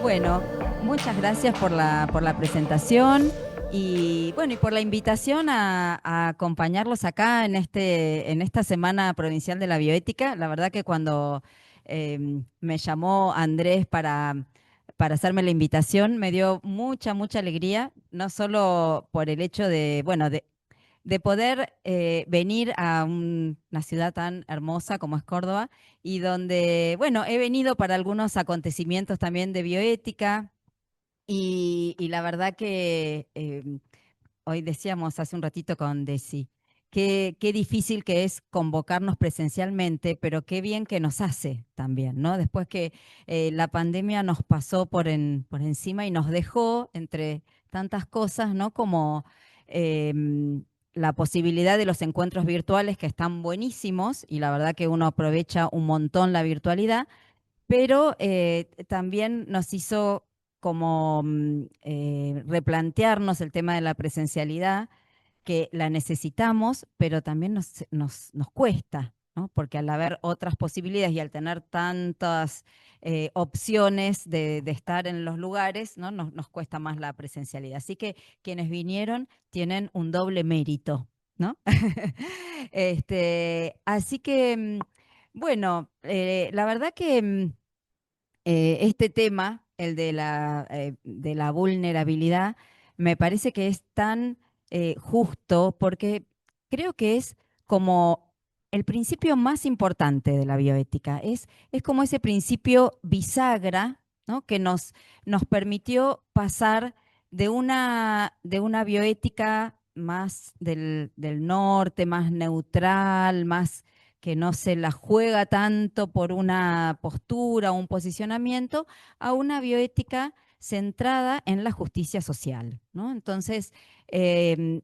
Bueno, muchas gracias por la presentación y bueno, y por la invitación a acompañarlos acá en esta Semana Provincial de la Bioética. La verdad que cuando me llamó Andrés para hacerme la invitación, me dio mucha alegría, no solo por el hecho de, bueno, de poder venir a una ciudad tan hermosa como es Córdoba y donde, bueno, he venido para algunos acontecimientos también de bioética y la verdad que hoy decíamos hace un ratito con Desi, qué difícil que es convocarnos presencialmente, pero qué bien que nos hace también, ¿no? Después que la pandemia nos pasó por encima y nos dejó entre tantas cosas, ¿no? Como la posibilidad de los encuentros virtuales que están buenísimos y la verdad que uno aprovecha un montón la virtualidad, pero también nos hizo como replantearnos el tema de la presencialidad, que la necesitamos, pero también nos cuesta, ¿no? Porque al haber otras posibilidades y al tener tantas opciones de estar en los lugares, ¿no? Nos cuesta más la presencialidad. Así que quienes vinieron tienen un doble mérito, ¿no? Así que, bueno, la verdad que este tema, el de la vulnerabilidad, me parece que es tan justo porque creo que es como el principio más importante de la bioética. Es como ese principio bisagra, ¿no? Que nos permitió pasar de una bioética más del norte, más neutral, más que no se la juega tanto por una postura o un posicionamiento, a una bioética centrada en la justicia social, ¿no? Entonces,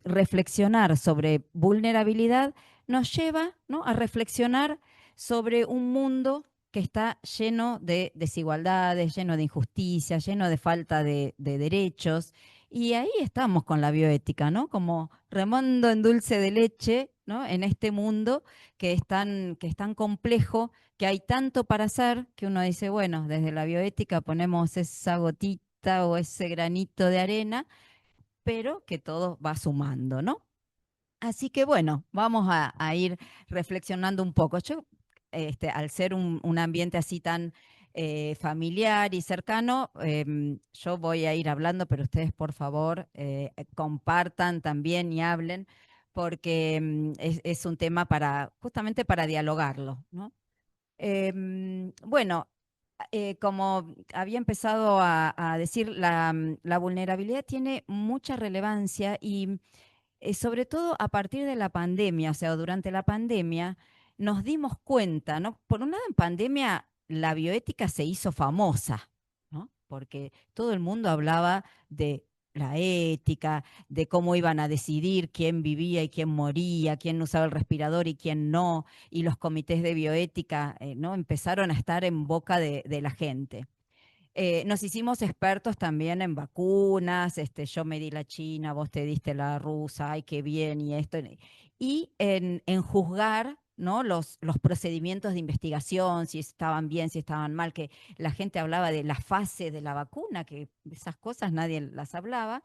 reflexionar sobre vulnerabilidad nos lleva, ¿no? A reflexionar sobre un mundo que está lleno de desigualdades, lleno de injusticias, lleno de falta de derechos. Y ahí estamos con la bioética, ¿no? Como remando en dulce de leche, ¿no? En este mundo que es tan complejo, que hay tanto para hacer, que uno dice, bueno, desde la bioética ponemos esa gotita o ese granito de arena, pero que todo va sumando, ¿no? Así que bueno, vamos a ir reflexionando un poco. Yo, al ser un ambiente así tan familiar y cercano, yo voy a ir hablando, pero ustedes por favor compartan también y hablen, porque es un tema para, justamente para dialogarlo, ¿no? Bueno, como había empezado a decir, la vulnerabilidad tiene mucha relevancia y sobre todo a partir de la pandemia, o sea, durante la pandemia, nos dimos cuenta, ¿no? Por un lado, en pandemia la bioética se hizo famosa, ¿no? Porque todo el mundo hablaba de la ética, de cómo iban a decidir quién vivía y quién moría, quién usaba el respirador y quién no, y los comités de bioética, ¿no? Empezaron a estar en boca de la gente. Nos hicimos expertos también en vacunas, yo me di la china, vos te diste la rusa, ay, qué bien, y esto. Y en juzgar, ¿no? Los procedimientos de investigación, si estaban bien, si estaban mal, que la gente hablaba de la fase de la vacuna, que esas cosas nadie las hablaba,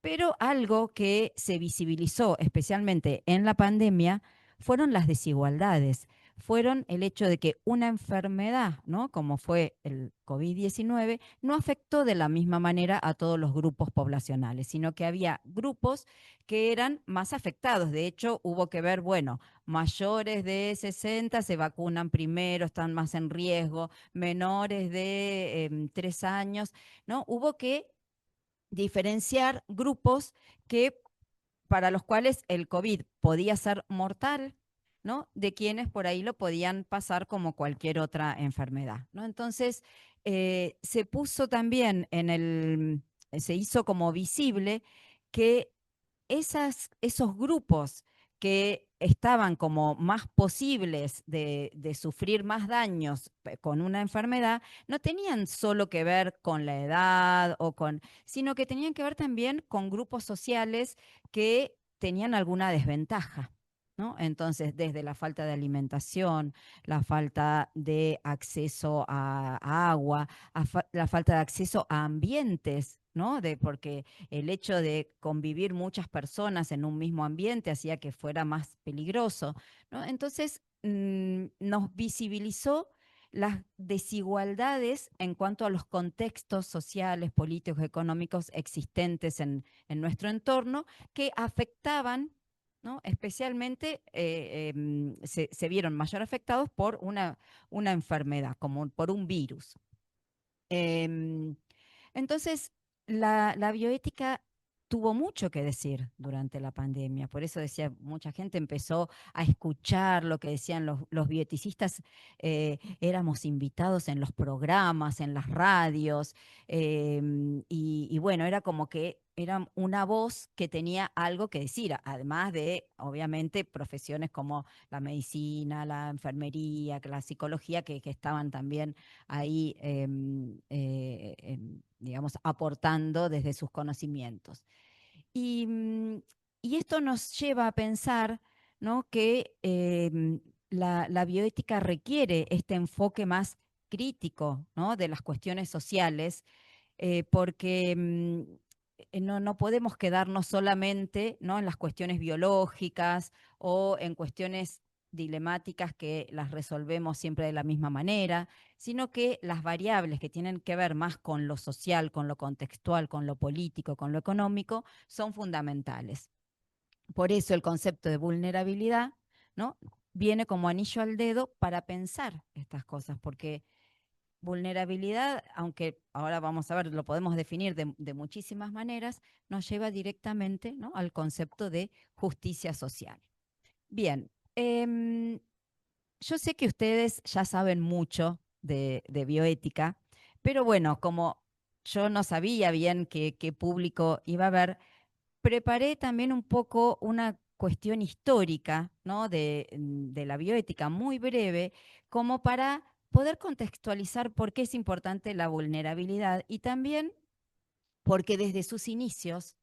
pero algo que se visibilizó especialmente en la pandemia fueron las desigualdades, fueron el hecho de que una enfermedad, ¿no? Como fue el COVID-19, no afectó de la misma manera a todos los grupos poblacionales, sino que había grupos que eran más afectados. De hecho, hubo que ver, bueno, mayores de 60 se vacunan primero, están más en riesgo, menores de 3 años, ¿no? Hubo que diferenciar grupos que para los cuales el COVID podía ser mortal, ¿no? De quienes por ahí lo podían pasar como cualquier otra enfermedad, ¿no? Entonces, se puso también se hizo como visible que esos grupos que estaban como más posibles de sufrir más daños con una enfermedad, no tenían solo que ver con la edad sino que tenían que ver también con grupos sociales que tenían alguna desventaja. ¿no? Entonces, desde la falta de alimentación, la falta de acceso a agua, la falta de acceso a ambientes, ¿no? Porque el hecho de convivir muchas personas en un mismo ambiente hacía que fuera más peligroso, ¿no? Entonces, nos visibilizó las desigualdades en cuanto a los contextos sociales, políticos, económicos existentes en nuestro entorno que afectaban, ¿no? Especialmente se vieron mayor afectados por una enfermedad, como por un virus. Em, entonces, la bioética tuvo mucho que decir durante la pandemia. Por eso decía, mucha gente empezó a escuchar lo que decían los bioeticistas. Éramos invitados en los programas, en las radios, y bueno, era como que era una voz que tenía algo que decir, además de, obviamente, profesiones como la medicina, la enfermería, la psicología, que estaban también ahí, digamos, aportando desde sus conocimientos. Y, y esto nos lleva a pensar, ¿no? Que la bioética requiere este enfoque más crítico, ¿no? De las cuestiones sociales, porque no podemos quedarnos solamente, ¿no? En las cuestiones biológicas o en cuestiones dilemáticas que las resolvemos siempre de la misma manera, sino que las variables que tienen que ver más con lo social, con lo contextual, con lo político, con lo económico, son fundamentales. Por eso el concepto de vulnerabilidad, ¿no? Viene como anillo al dedo para pensar estas cosas, porque vulnerabilidad, aunque ahora vamos a ver, lo podemos definir de muchísimas maneras, nos lleva directamente, ¿no? Al concepto de justicia social. Bien, yo sé que ustedes ya saben mucho de bioética, pero bueno, como yo no sabía bien qué público iba a ver, preparé también un poco una cuestión histórica, ¿no? De la bioética muy breve, como para poder contextualizar por qué es importante la vulnerabilidad y también porque desde sus inicios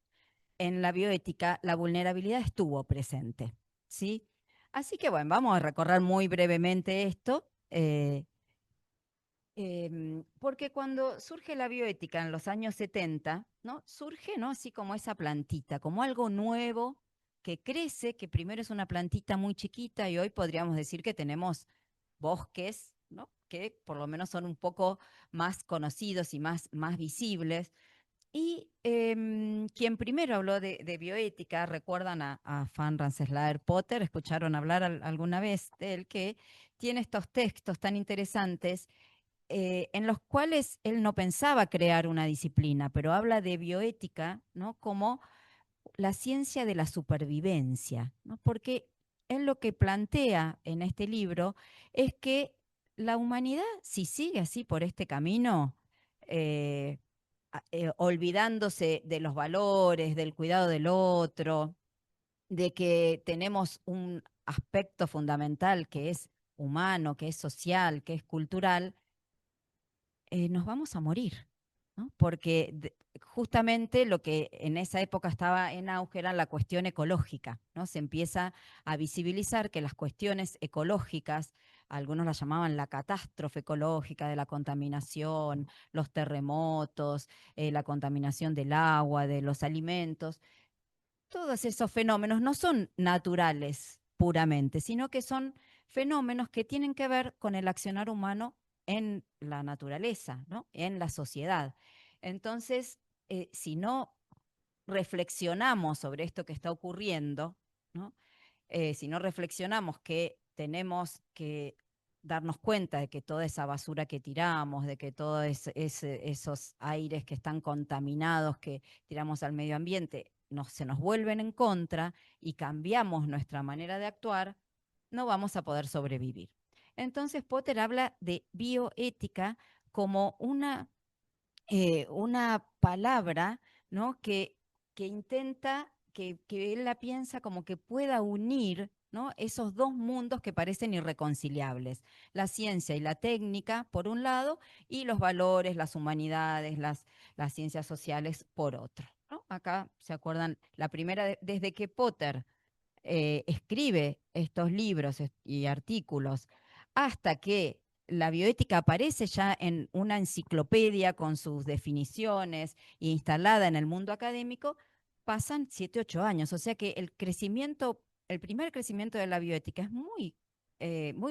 en la bioética la vulnerabilidad estuvo presente, ¿sí? Así que bueno, vamos a recorrer muy brevemente esto. Porque cuando surge la bioética en los años 70, ¿no? Surge, ¿no? Así como esa plantita, como algo nuevo que crece, que primero es una plantita muy chiquita y hoy podríamos decir que tenemos bosques, ¿no? Que por lo menos son un poco más conocidos y más visibles. Y quien primero habló de bioética, recuerdan a Fan Rensselaer Potter, escucharon hablar alguna vez de él, que tiene estos textos tan interesantes en los cuales él no pensaba crear una disciplina, pero habla de bioética, ¿no? Como la ciencia de la supervivencia, ¿no? Porque él lo que plantea en este libro es que la humanidad, si sigue así por este camino, eh, olvidándose de los valores, del cuidado del otro, de que tenemos un aspecto fundamental que es humano, que es social, que es cultural, nos vamos a morir, ¿no? Porque justamente lo que en esa época estaba en auge era la cuestión ecológica, ¿no? Se empieza a visibilizar que las cuestiones ecológicas, algunos la llamaban la catástrofe ecológica de la contaminación, los terremotos, la contaminación del agua, de los alimentos, todos esos fenómenos no son naturales puramente, sino que son fenómenos que tienen que ver con el accionar humano en la naturaleza, ¿no? En la sociedad. Entonces, si no reflexionamos sobre esto que está ocurriendo, ¿no? Si no reflexionamos que tenemos que darnos cuenta de que toda esa basura que tiramos, de que todos esos aires que están contaminados que tiramos al medio ambiente se nos vuelven en contra y cambiamos nuestra manera de actuar, no vamos a poder sobrevivir. Entonces Potter habla de bioética como una palabra, ¿no? Que intenta, que él la piensa como que pueda unir, ¿no? Esos dos mundos que parecen irreconciliables, la ciencia y la técnica por un lado, y los valores, las humanidades, las ciencias sociales por otro, ¿no? Acá se acuerdan, la primera, desde que Potter escribe estos libros y artículos hasta que la bioética aparece ya en una enciclopedia con sus definiciones e instalada en el mundo académico, pasan 7, 8 años. O sea que el crecimiento, el primer crecimiento de la bioética es muy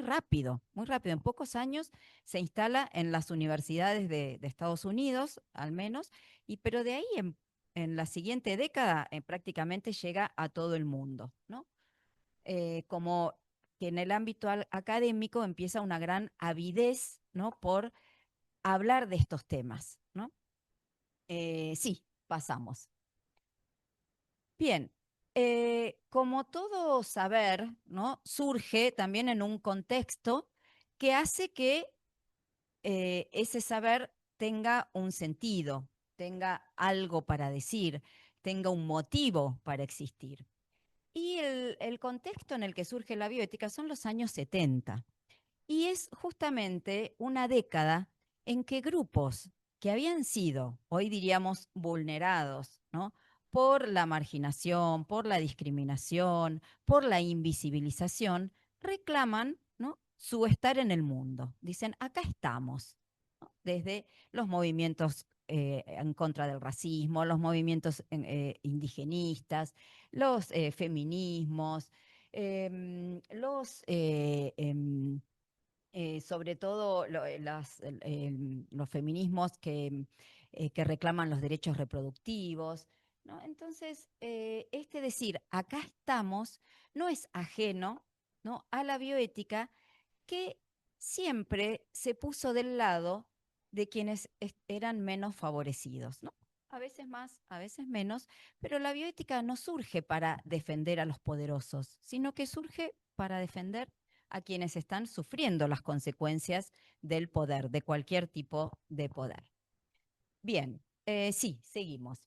rápido, muy rápido. En pocos años se instala en las universidades de Estados Unidos, al menos, pero de ahí en la siguiente década prácticamente llega a todo el mundo, ¿no? Como que en el ámbito académico empieza una gran avidez, ¿no? Por hablar de estos temas, ¿no? Sí, pasamos. Bien, como todo saber, ¿no? Surge también en un contexto que hace que ese saber tenga un sentido, tenga algo para decir, tenga un motivo para existir. Y el contexto en el que surge la bioética son los años 70. Y es justamente una década en que grupos que habían sido, hoy diríamos, vulnerados, ¿no? Por la marginación, por la discriminación, por la invisibilización, reclaman, ¿no? Su estar en el mundo. Dicen, acá estamos, ¿no? Desde los movimientos en contra del racismo, los movimientos indigenistas, los feminismos, sobre todo los feminismos que reclaman los derechos reproductivos, ¿no? Entonces, este decir, acá estamos, no es ajeno, ¿no? A la bioética que siempre se puso del lado de quienes eran menos favorecidos, ¿no? A veces más, a veces menos, pero la bioética no surge para defender a los poderosos, sino que surge para defender a quienes están sufriendo las consecuencias del poder, de cualquier tipo de poder. Bien, sí, seguimos.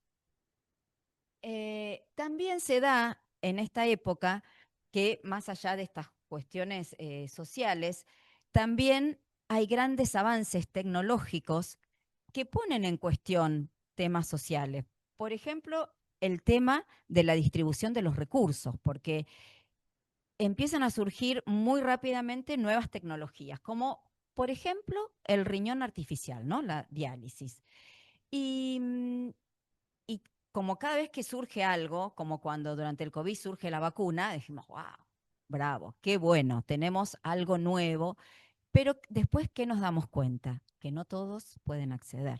También se da en esta época que, más allá de estas cuestiones sociales, también hay grandes avances tecnológicos que ponen en cuestión temas sociales. Por ejemplo, el tema de la distribución de los recursos, porque empiezan a surgir muy rápidamente nuevas tecnologías, como por ejemplo el riñón artificial, ¿no? La diálisis. Y, y como cada vez que surge algo, como cuando durante el COVID surge la vacuna, dijimos, wow, bravo, qué bueno, tenemos algo nuevo, pero después, ¿qué nos damos cuenta? Que no todos pueden acceder,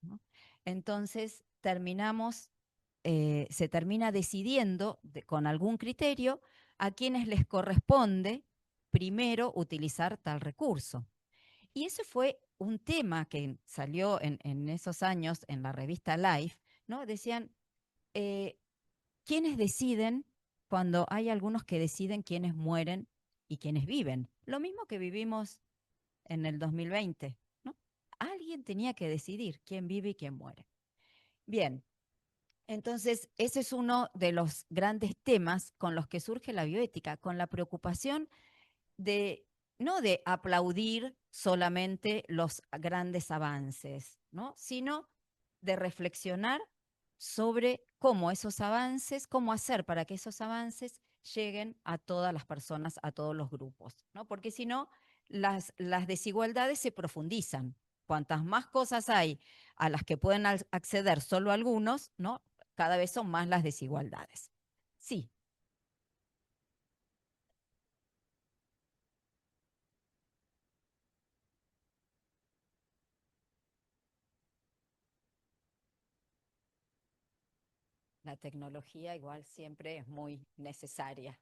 ¿no? Entonces, se termina decidiendo con algún criterio a quienes les corresponde primero utilizar tal recurso. Y ese fue un tema que salió en esos años en la revista Life, ¿no? Decían, eh, ¿quiénes deciden cuando hay algunos que deciden quiénes mueren y quiénes viven? Lo mismo que vivimos en el 2020, ¿no? Alguien tenía que decidir quién vive y quién muere. Bien, entonces ese es uno de los grandes temas con los que surge la bioética, con la preocupación de no de aplaudir solamente los grandes avances, ¿no? Sino de reflexionar sobre cómo esos avances, cómo hacer para que esos avances lleguen a todas las personas, a todos los grupos, ¿no? Porque si no, las desigualdades se profundizan. Cuantas más cosas hay a las que pueden acceder solo algunos, ¿no? Cada vez son más las desigualdades. Sí, la tecnología igual siempre es muy necesaria.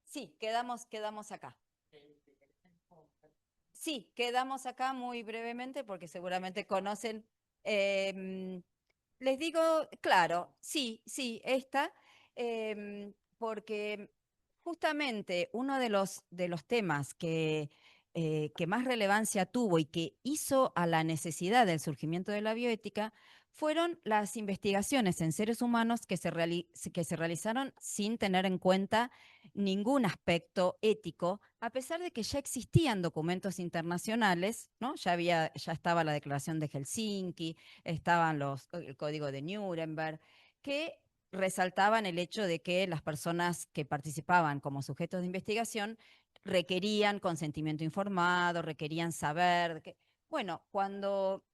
Sí, quedamos acá. Sí, quedamos acá muy brevemente porque seguramente conocen. em, Les digo, claro, sí, sí, esta, porque justamente uno de los temas que más relevancia tuvo y que hizo a la necesidad del surgimiento de la bioética fueron las investigaciones en seres humanos que se realizaron sin tener en cuenta ningún aspecto ético, a pesar de que ya existían documentos internacionales, ¿no? Ya estaba la Declaración de Helsinki, estaban el Código de Nuremberg, que resaltaban el hecho de que las personas que participaban como sujetos de investigación requerían consentimiento informado, requerían saber. Bueno, cuando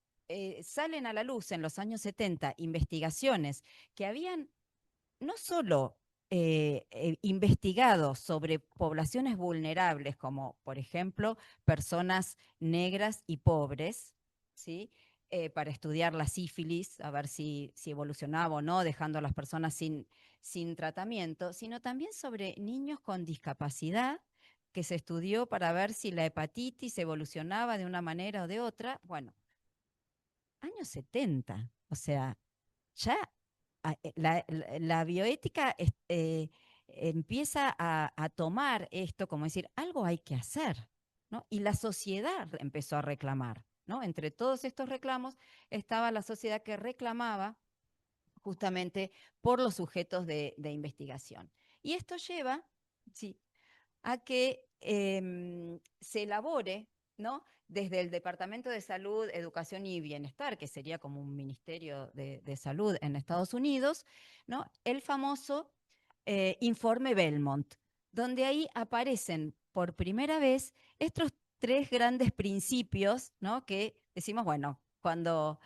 salen a la luz en los años 70 investigaciones que habían no solo investigado sobre poblaciones vulnerables, como por ejemplo personas negras y pobres, ¿sí? Para estudiar la sífilis, a ver si evolucionaba o no, dejando a las personas sin tratamiento, sino también sobre niños con discapacidad, que se estudió para ver si la hepatitis evolucionaba de una manera o de otra. Bueno, años 70, o sea, ya la bioética empieza a tomar esto como decir, algo hay que hacer, ¿no? Y la sociedad empezó a reclamar, ¿no? Entre todos estos reclamos estaba la sociedad que reclamaba justamente por los sujetos de investigación. Y esto lleva, sí, a que se elabore, ¿no? Desde el Departamento de Salud, Educación y Bienestar, que sería como un ministerio de salud en Estados Unidos, ¿no? El famoso informe Belmont, donde ahí aparecen por primera vez estos tres grandes principios, ¿no? Que decimos, bueno, cuando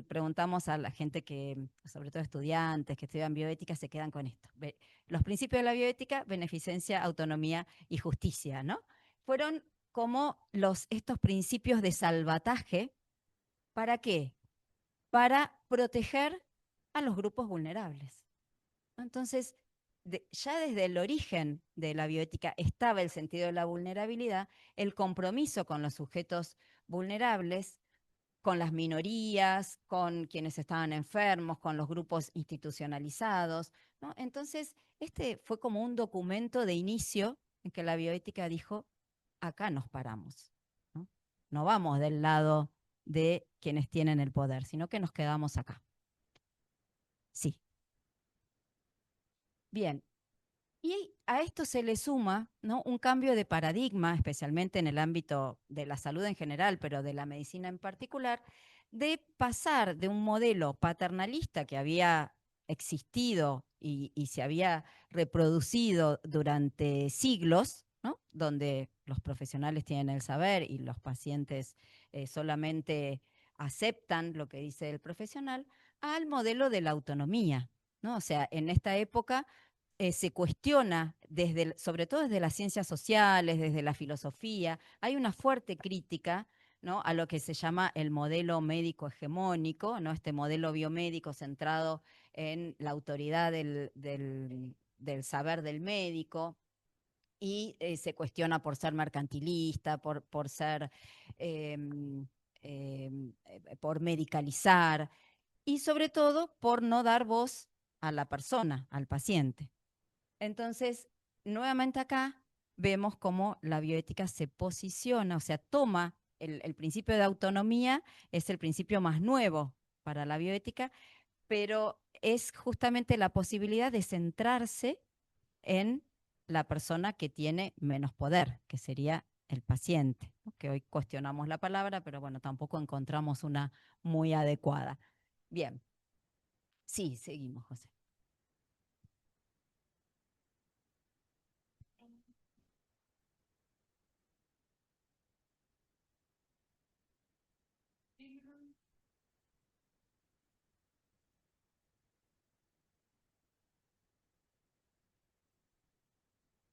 preguntamos a la gente que, sobre todo estudiantes que estudian bioética, se quedan con esto. Los principios de la bioética: beneficencia, autonomía y justicia, ¿no? Fueron como estos principios de salvataje. ¿Para qué? Para proteger a los grupos vulnerables. Entonces, ya desde el origen de la bioética estaba el sentido de la vulnerabilidad, el compromiso con los sujetos vulnerables, con las minorías, con quienes estaban enfermos, con los grupos institucionalizados, ¿no? Entonces, este fue como un documento de inicio en que la bioética dijo, acá nos paramos, ¿no? No vamos del lado de quienes tienen el poder, sino que nos quedamos acá. Sí, bien. Y a esto se le suma, ¿no?, un cambio de paradigma, especialmente en el ámbito de la salud en general, pero de la medicina en particular, de pasar de un modelo paternalista que había existido y se había reproducido durante siglos, ¿no?, donde los profesionales tienen el saber y los pacientes solamente aceptan lo que dice el profesional, al modelo de la autonomía, ¿no? O sea, en esta época se cuestiona, sobre todo desde las ciencias sociales, desde la filosofía, hay una fuerte crítica, ¿no?, a lo que se llama el modelo médico hegemónico, ¿no?, este modelo biomédico centrado en la autoridad del saber del médico, y se cuestiona por ser mercantilista, por ser, por medicalizar, y sobre todo por no dar voz a la persona, al paciente. Entonces, nuevamente acá vemos cómo la bioética se posiciona, o sea, toma el principio de autonomía, es el principio más nuevo para la bioética, pero es justamente la posibilidad de centrarse en la persona que tiene menos poder, que sería el paciente, ¿no?, que hoy cuestionamos la palabra, pero bueno, tampoco encontramos una muy adecuada. Bien, sí, seguimos, José.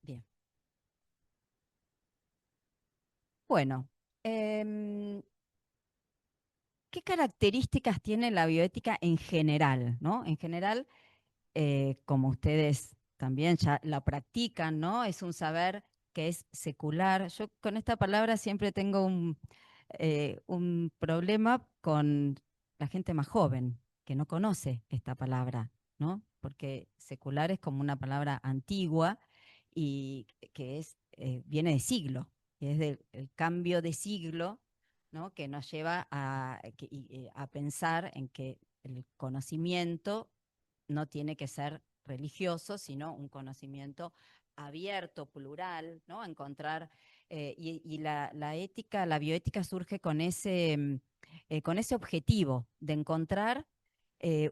Bien. Bueno, em, ¿qué características tiene la bioética en general, ¿no? En general, como ustedes también ya la practican, ¿no? Es un saber que es secular. Yo con esta palabra siempre tengo un problema con la gente más joven, que no conoce esta palabra, ¿no? Porque secular es como una palabra antigua y que viene de siglo, que es del el cambio de siglo, ¿no? Que nos lleva a pensar en que el conocimiento no tiene que ser religioso, sino un conocimiento abierto, plural, ¿no? Encontrar, y la ética, la bioética surge con ese objetivo de encontrar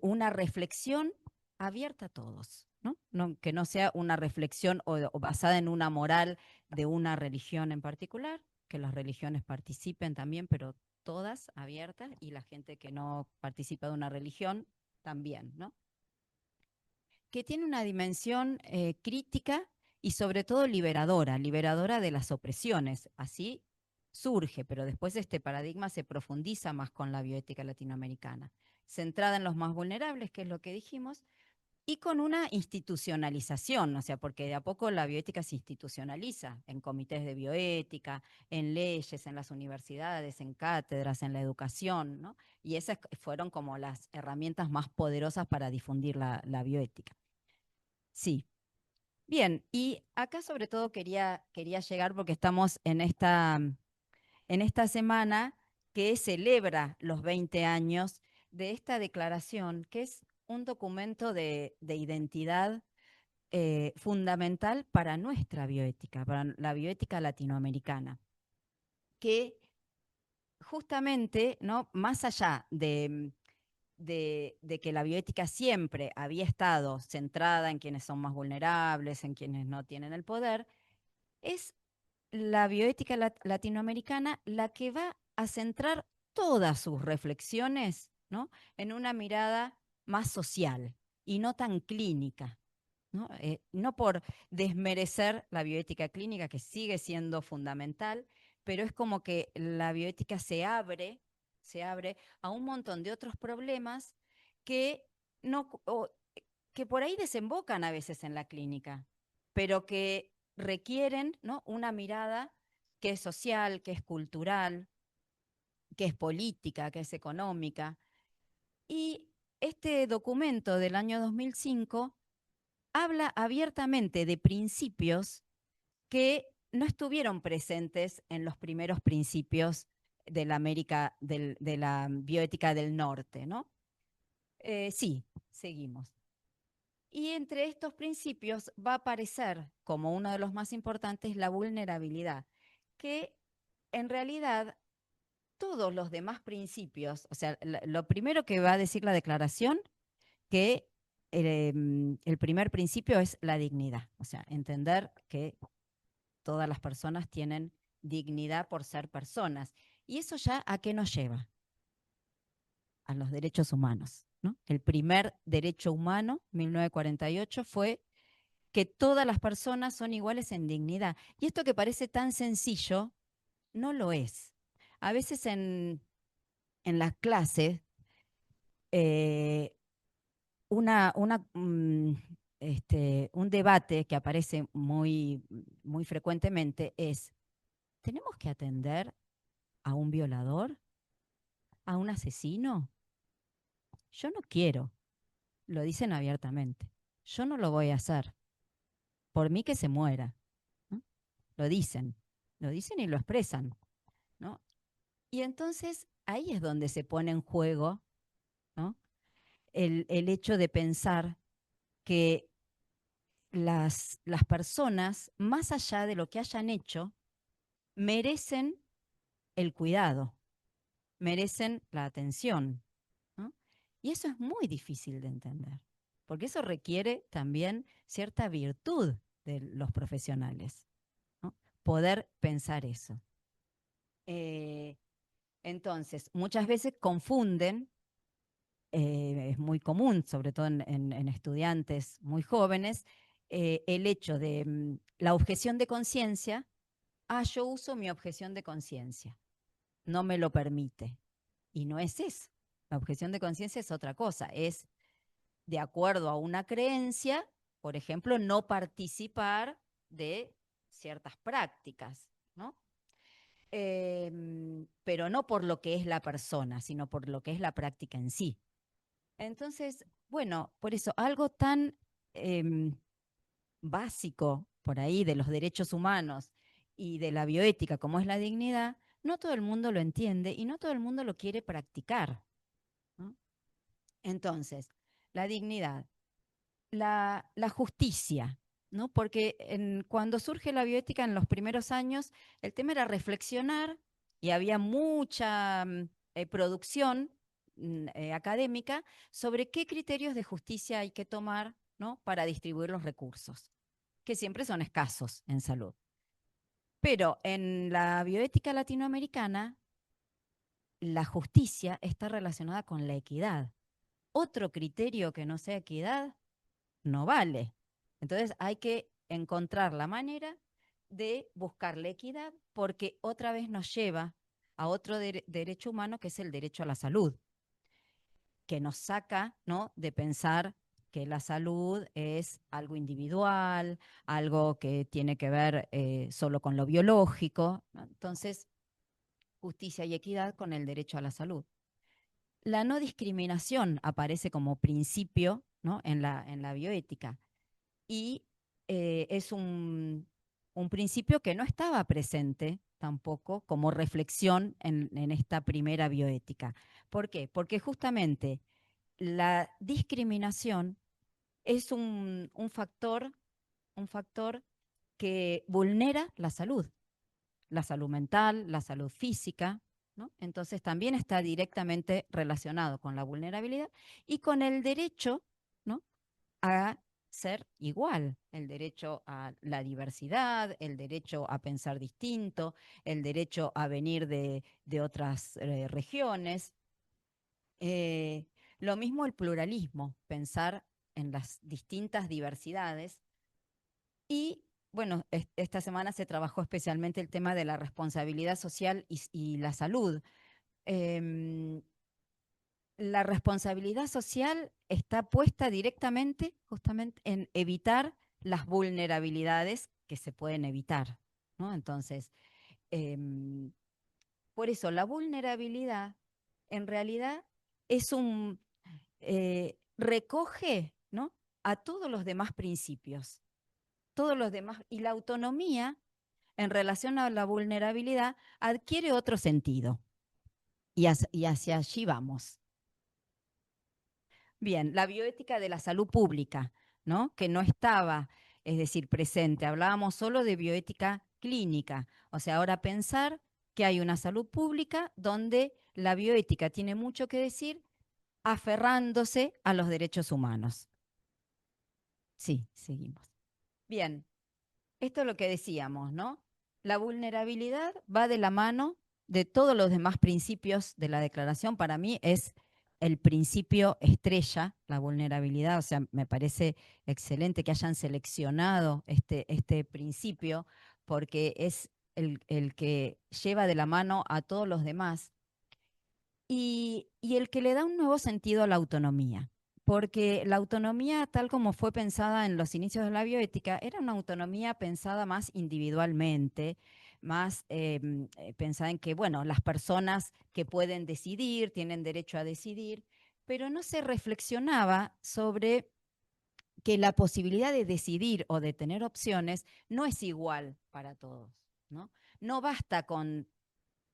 una reflexión abierta a todos, ¿no? Que no sea una reflexión o basada en una moral de una religión en particular, que las religiones participen también, pero todas abiertas, y la gente que no participa de una religión también, ¿no? Que tiene una dimensión crítica y sobre todo liberadora, liberadora de las opresiones. Así surge, pero después este paradigma se profundiza más con la bioética latinoamericana, centrada en los más vulnerables, que es lo que dijimos, y con una institucionalización, o sea, porque de a poco la bioética se institucionaliza en comités de bioética, en leyes, en las universidades, en cátedras, en la educación, ¿no? Y esas fueron como las herramientas más poderosas para difundir la bioética. Sí. Bien, y acá sobre todo quería llegar porque estamos en esta semana que celebra los 20 años de esta declaración, que es un documento de identidad fundamental para nuestra bioética, para la bioética latinoamericana, que justamente, ¿no? Más allá de que la bioética siempre había estado centrada en quienes son más vulnerables, en quienes no tienen el poder, es la bioética latinoamericana la que va a centrar todas sus reflexiones, ¿no? En una mirada más social y no tan clínica. ¿No? No por desmerecer la bioética clínica, que sigue siendo fundamental, pero es como que la bioética se abre a un montón de otros problemas que, no, que por ahí desembocan a veces en la clínica, pero que requieren, ¿no? Una mirada que es social, que es cultural, que es política, que es económica. Y este documento del año 2005 habla abiertamente de principios que no estuvieron presentes en los primeros principios de la América, de la bioética del norte, ¿no? Sí, seguimos. Y entre estos principios va a aparecer como uno de los más importantes la vulnerabilidad, que en realidad todos los demás principios, o sea, lo primero que va a decir la declaración, que el primer principio es la dignidad, o sea, entender que todas las personas tienen dignidad por ser personas. ¿Y eso ya a qué nos lleva? A los derechos humanos, ¿no? El primer derecho humano, 1948, fue que todas las personas son iguales en dignidad. Y esto que parece tan sencillo, no lo es. A veces en las clases, eh, un debate que aparece muy frecuentemente es, ¿tenemos que atender a un violador? ¿A un asesino? Yo no quiero, lo dicen abiertamente. Yo no lo voy a hacer. Por mí que se muera. ¿No? Lo dicen, y lo expresan, ¿no? Y entonces ahí es donde se pone en juego, ¿no? El hecho de pensar que las personas, más allá de lo que hayan hecho, merecen el cuidado, merecen la atención, ¿no? Y eso es muy difícil de entender, porque eso requiere también cierta virtud de los profesionales, ¿no? Poder pensar eso. Eh, entonces, muchas veces confunden, es muy común, sobre todo en estudiantes muy jóvenes, el hecho de la objeción de conciencia. Yo uso mi objeción de conciencia, no me lo permite. Y no es eso. La objeción de conciencia es otra cosa, es de acuerdo a una creencia, por ejemplo, no participar de ciertas prácticas, ¿no? Pero no por lo que es la persona, sino por lo que es la práctica en sí. Entonces, bueno, por eso algo tan eh, básico por ahí de los derechos humanos y de la bioética como es la dignidad, no todo el mundo lo entiende y no todo el mundo lo quiere practicar, ¿no? Entonces, la dignidad, la justicia, ¿no? Porque cuando surge la bioética en los primeros años, el tema era reflexionar y había mucha producción académica sobre qué criterios de justicia hay que tomar, ¿no? Para distribuir los recursos, que siempre son escasos en salud. Pero en la bioética latinoamericana, la justicia está relacionada con la equidad. Otro criterio que no sea equidad no vale. Entonces hay que encontrar la manera de buscar la equidad porque otra vez nos lleva a otro derecho humano que es el derecho a la salud, que nos saca, ¿no?, de pensar que la salud es algo individual, algo que tiene que ver solo con lo biológico, ¿no? Entonces, justicia y equidad con el derecho a la salud. La no discriminación aparece como principio, ¿no?, en la bioética y es un principio que no estaba presente tampoco como reflexión en esta primera bioética. ¿Por qué? Porque justamente la discriminación es un factor que vulnera la salud mental, la salud física, ¿no? Entonces también está directamente relacionado con la vulnerabilidad y con el derecho, ¿no?, a ser igual, el derecho a la diversidad, el derecho a pensar distinto, el derecho a venir de otras regiones. Eh, lo mismo el pluralismo, pensar en las distintas diversidades. Y bueno, esta semana se trabajó especialmente el tema de la responsabilidad social y la salud. Em, la responsabilidad social está puesta directamente justamente en evitar las vulnerabilidades que se pueden evitar, ¿no? Entonces, em, por eso la vulnerabilidad en realidad es recoge, ¿no?, a todos los demás principios, todos los demás, y la autonomía en relación a la vulnerabilidad adquiere otro sentido, y hacia allí vamos. Bien, la bioética de la salud pública, ¿no?, que no estaba, es decir, presente. Hablábamos solo de bioética clínica. O sea, ahora pensar que hay una salud pública donde la bioética tiene mucho que decir aferrándose a los derechos humanos. Sí, seguimos. Bien, esto es lo que decíamos, ¿no? La vulnerabilidad va de la mano de todos los demás principios de la declaración. Para mí es el principio estrella, la vulnerabilidad. O sea, me parece excelente que hayan seleccionado este principio porque es el que lleva de la mano a todos los demás y el que le da un nuevo sentido a la autonomía. Porque la autonomía, tal como fue pensada en los inicios de la bioética, era una autonomía pensada más individualmente, más pensada en que, bueno, las personas que pueden decidir, tienen derecho a decidir, pero no se reflexionaba sobre que la posibilidad de decidir o de tener opciones no es igual para todos, ¿no? No basta con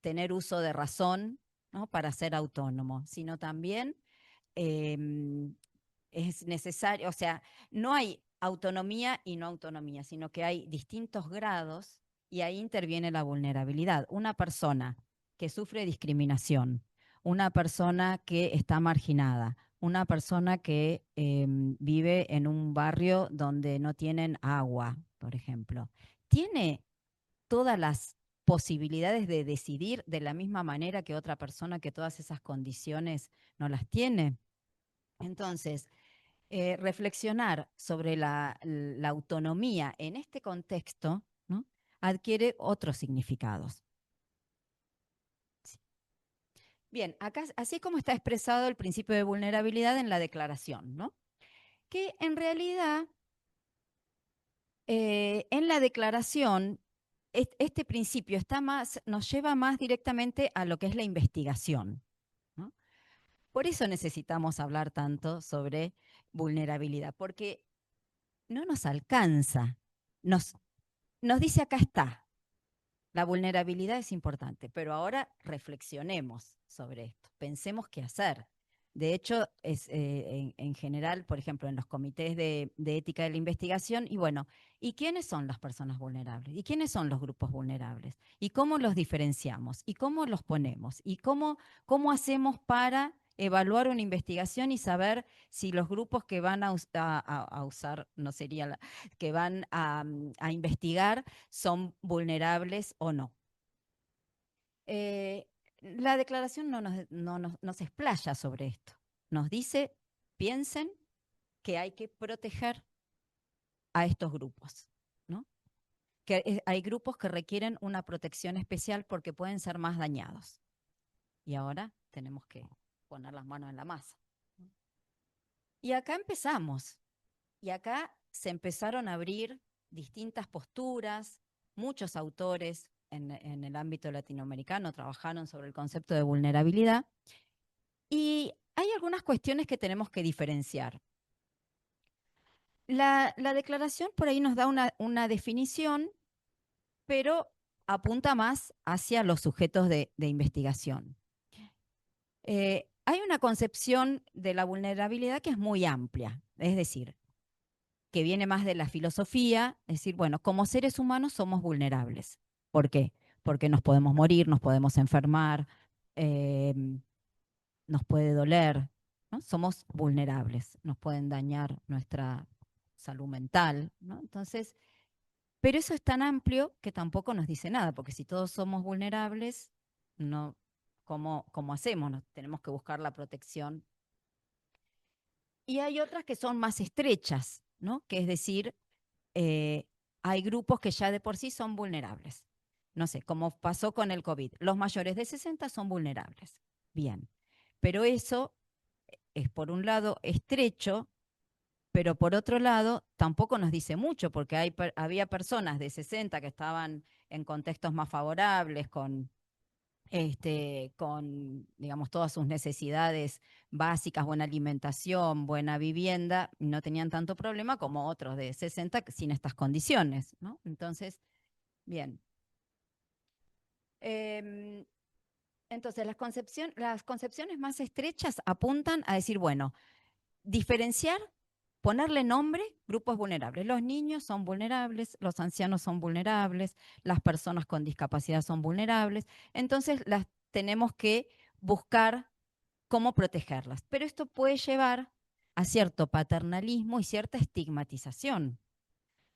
tener uso de razón, ¿no?, para ser autónomo, sino también eh, es necesario, o sea, no hay autonomía y no autonomía, sino que hay distintos grados y ahí interviene la vulnerabilidad. Una persona que sufre discriminación, una persona que está marginada, una persona que vive en un barrio donde no tienen agua, por ejemplo, tiene todas las posibilidades de decidir de la misma manera que otra persona que todas esas condiciones no las tiene. Entonces, reflexionar sobre la autonomía en este contexto, ¿no?, adquiere otros significados. Sí. Bien, acá así como está expresado el principio de vulnerabilidad en la declaración, ¿no?, que en realidad en la declaración este principio nos lleva más directamente a lo que es la investigación, ¿no? Por eso necesitamos hablar tanto sobre vulnerabilidad, porque no nos alcanza. Nos dice acá está, La vulnerabilidad es importante, pero ahora reflexionemos sobre esto, pensemos qué hacer. De hecho, en general, por ejemplo, en los comités de ética de la investigación, y bueno, ¿y quiénes son las personas vulnerables? ¿Y quiénes son los grupos vulnerables? ¿Y cómo los diferenciamos? ¿Y cómo los ponemos? ¿Y cómo hacemos para evaluar una investigación y saber si los grupos que van a usar, no sería que van a investigar son vulnerables o no? Eh, la declaración no se explaya sobre esto. Nos dice, piensen que hay que proteger a estos grupos, ¿no? Que hay grupos que requieren una protección especial porque pueden ser más dañados. Y ahora tenemos que poner las manos en la masa. Y acá empezamos. Y acá se empezaron a abrir distintas posturas, muchos autores en el ámbito latinoamericano trabajaron sobre el concepto de vulnerabilidad y hay algunas cuestiones que tenemos que diferenciar. La declaración por ahí nos da una definición, pero apunta más hacia los sujetos de investigación. Hay una concepción de la vulnerabilidad que es muy amplia, es decir, que viene más de la filosofía, es decir, bueno, como seres humanos somos vulnerables. ¿Por qué? Porque nos podemos morir, nos podemos enfermar, eh, nos puede doler, ¿no? Somos vulnerables, nos pueden dañar nuestra salud mental, ¿no? Entonces, pero eso es tan amplio que tampoco nos dice nada, porque si todos somos vulnerables, no, ¿cómo hacemos? Tenemos que buscar la protección. Y hay otras que son más estrechas, ¿no? Que es decir, eh, hay grupos que ya de por sí son vulnerables. No sé, como pasó con el COVID. Los mayores de 60 son vulnerables. Bien. Pero eso es por un lado estrecho, pero por otro lado tampoco nos dice mucho, porque había personas de 60 que estaban en contextos más favorables, con, digamos, todas sus necesidades básicas, buena alimentación, buena vivienda, no tenían tanto problema como otros de 60 sin estas condiciones, ¿no? Entonces, bien. Eh, entonces, las concepciones más estrechas apuntan a decir, bueno, diferenciar, ponerle nombre, grupos vulnerables. Los niños son vulnerables, los ancianos son vulnerables, las personas con discapacidad son vulnerables. Entonces, las tenemos que buscar cómo protegerlas. Pero esto puede llevar a cierto paternalismo y cierta estigmatización.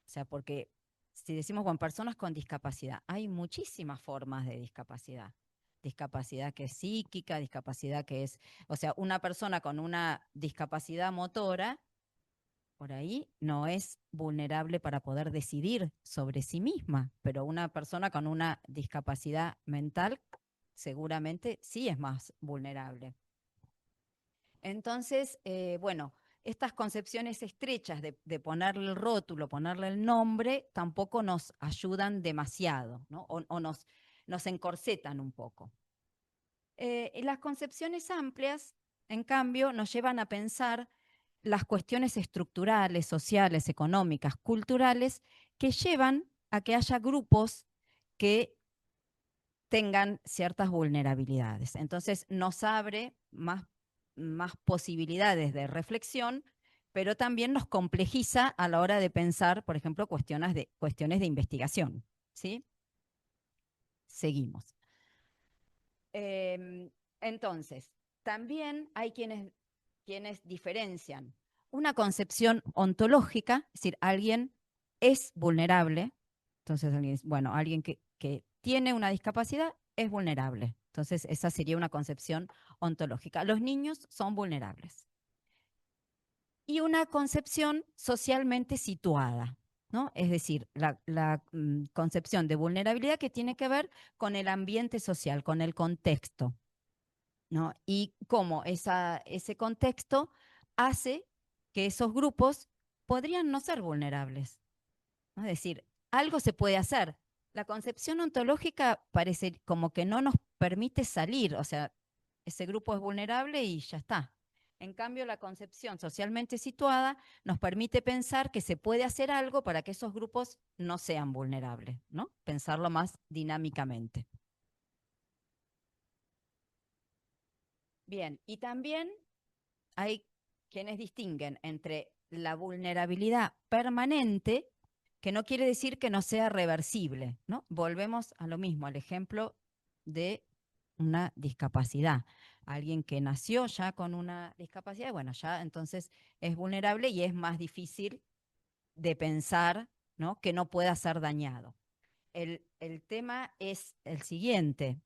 O sea, porque si decimos, bueno, personas con discapacidad, hay muchísimas formas de discapacidad. Discapacidad que es psíquica, discapacidad que es, o sea, una persona con una discapacidad motora, por ahí no es vulnerable para poder decidir sobre sí misma, pero una persona con una discapacidad mental seguramente sí es más vulnerable. Entonces, bueno, estas concepciones estrechas de ponerle el rótulo, ponerle el nombre, tampoco nos ayudan demasiado, ¿no? O nos encorsetan un poco. Las concepciones amplias, en cambio, nos llevan a pensar las cuestiones estructurales, sociales, económicas, culturales, que llevan a que haya grupos que tengan ciertas vulnerabilidades. Entonces nos abre más posibilidades de reflexión, pero también nos complejiza a la hora de pensar, por ejemplo, cuestiones de investigación. ¿Sí? Seguimos. Entonces, también hay quienes diferencian una concepción ontológica, es decir, alguien es vulnerable, entonces alguien que tiene una discapacidad es vulnerable. Entonces, esa sería una concepción ontológica. Los niños son vulnerables. Y una concepción socialmente situada, ¿no? Es decir, la concepción de vulnerabilidad que tiene que ver con el ambiente social, con el contexto, ¿no? Y cómo ese contexto hace que esos grupos podrían no ser vulnerables, ¿no? Es decir, algo se puede hacer. La concepción ontológica parece como que no nos permite salir, o sea, ese grupo es vulnerable y ya está. En cambio, la concepción socialmente situada nos permite pensar que se puede hacer algo para que esos grupos no sean vulnerables, ¿no? Pensarlo más dinámicamente. Bien, y también hay quienes distinguen entre la vulnerabilidad permanente, que no quiere decir que no sea reversible, ¿no? Volvemos a lo mismo, al ejemplo de una discapacidad. Alguien que nació ya con una discapacidad, bueno, ya entonces es vulnerable y es más difícil de pensar, ¿no?, que no pueda ser dañado. El tema es el siguiente,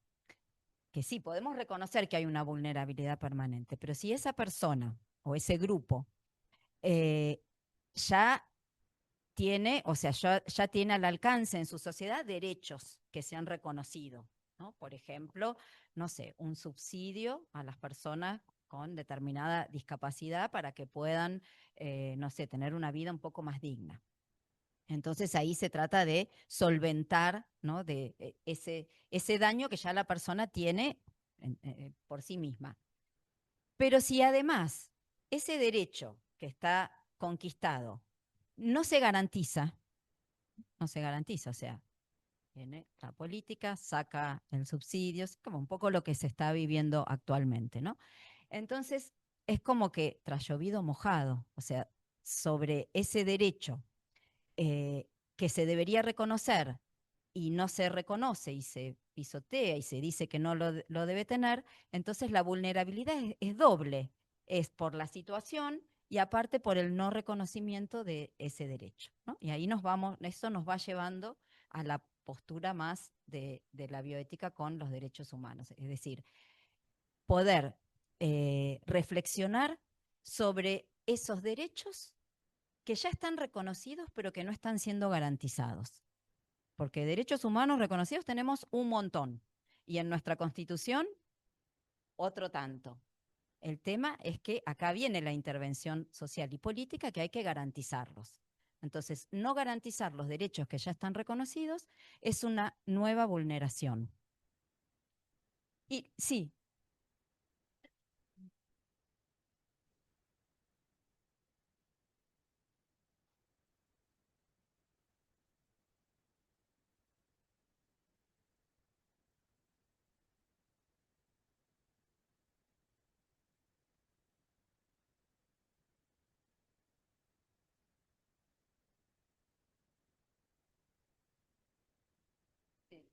que sí, podemos reconocer que hay una vulnerabilidad permanente, pero si esa persona o ese grupo eh, ya tiene, o sea, ya tiene al alcance en su sociedad derechos que se han reconocido, ¿no? Por ejemplo, no sé, un subsidio a las personas con determinada discapacidad para que puedan, no sé, tener una vida un poco más digna. Entonces ahí se trata de solventar, ¿no?, de ese daño que ya la persona tiene por sí misma. Pero si además ese derecho que está conquistado no se garantiza, no se garantiza, o sea, viene la política, saca el subsidio, es como un poco lo que se está viviendo actualmente, ¿no? Entonces, es como que tras llovido mojado, o sea, sobre ese derecho que se debería reconocer y no se reconoce y se pisotea y se dice que no lo debe tener, entonces la vulnerabilidad es doble, es por la situación y aparte por el no reconocimiento de ese derecho, ¿no? Y ahí nos vamos, eso nos va llevando a la postura más de la bioética con los derechos humanos, es decir, poder reflexionar sobre esos derechos que ya están reconocidos pero que no están siendo garantizados. Porque derechos humanos reconocidos tenemos un montón y en nuestra Constitución otro tanto. El tema es que acá viene la intervención social y política, que hay que garantizarlos. Entonces, no garantizar los derechos que ya están reconocidos es una nueva vulneración. Y sí, sí.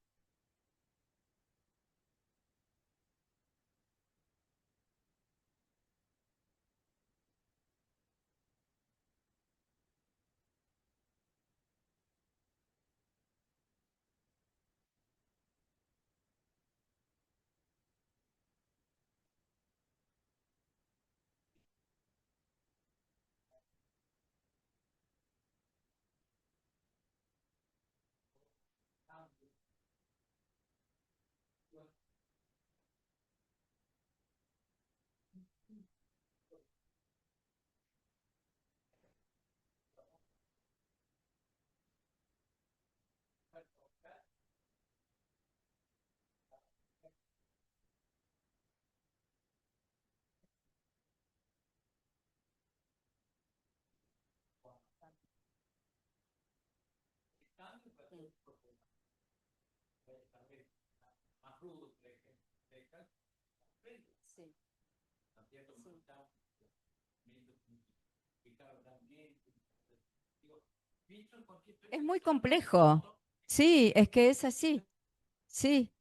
Sí. Es muy complejo. Sí, es que es así. Sí,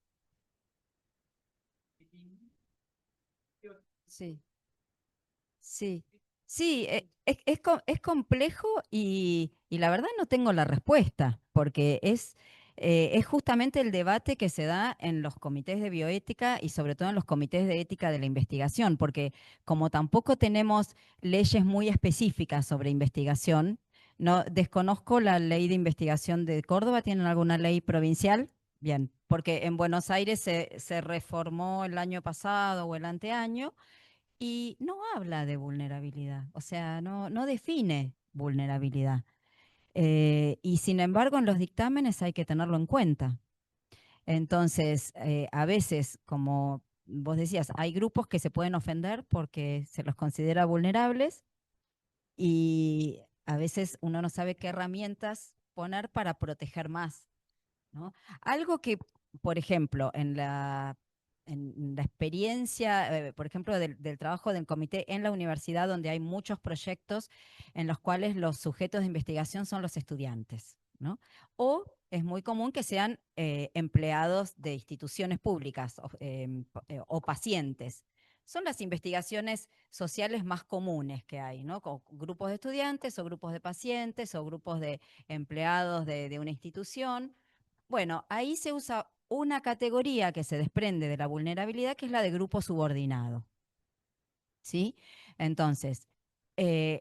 sí. Sí, sí, es complejo y la verdad no tengo la respuesta, porque es justamente el debate que se da en los comités de bioética y sobre todo en los comités de ética de la investigación, porque como tampoco tenemos leyes muy específicas sobre investigación, no desconozco la ley de investigación de Córdoba. ¿Tienen alguna ley provincial? Bien, porque en Buenos Aires se reformó el año pasado o el anteaño y no habla de vulnerabilidad, o sea, no define vulnerabilidad. Y sin embargo, en los dictámenes hay que tenerlo en cuenta. Entonces, a veces, como vos decías, hay grupos que se pueden ofender porque se los considera vulnerables y a veces uno no sabe qué herramientas poner para proteger más, ¿no? Algo que, por ejemplo, en la experiencia, por ejemplo, del trabajo del comité en la universidad, donde hay muchos proyectos en los cuales los sujetos de investigación son los estudiantes, ¿no? O es muy común que sean empleados de instituciones públicas o pacientes. Son las investigaciones sociales más comunes que hay, ¿no? Con grupos de estudiantes o grupos de pacientes o grupos de empleados de una institución. Bueno, ahí se usa una categoría que se desprende de la vulnerabilidad, que es la de grupo subordinado, ¿sí? Entonces,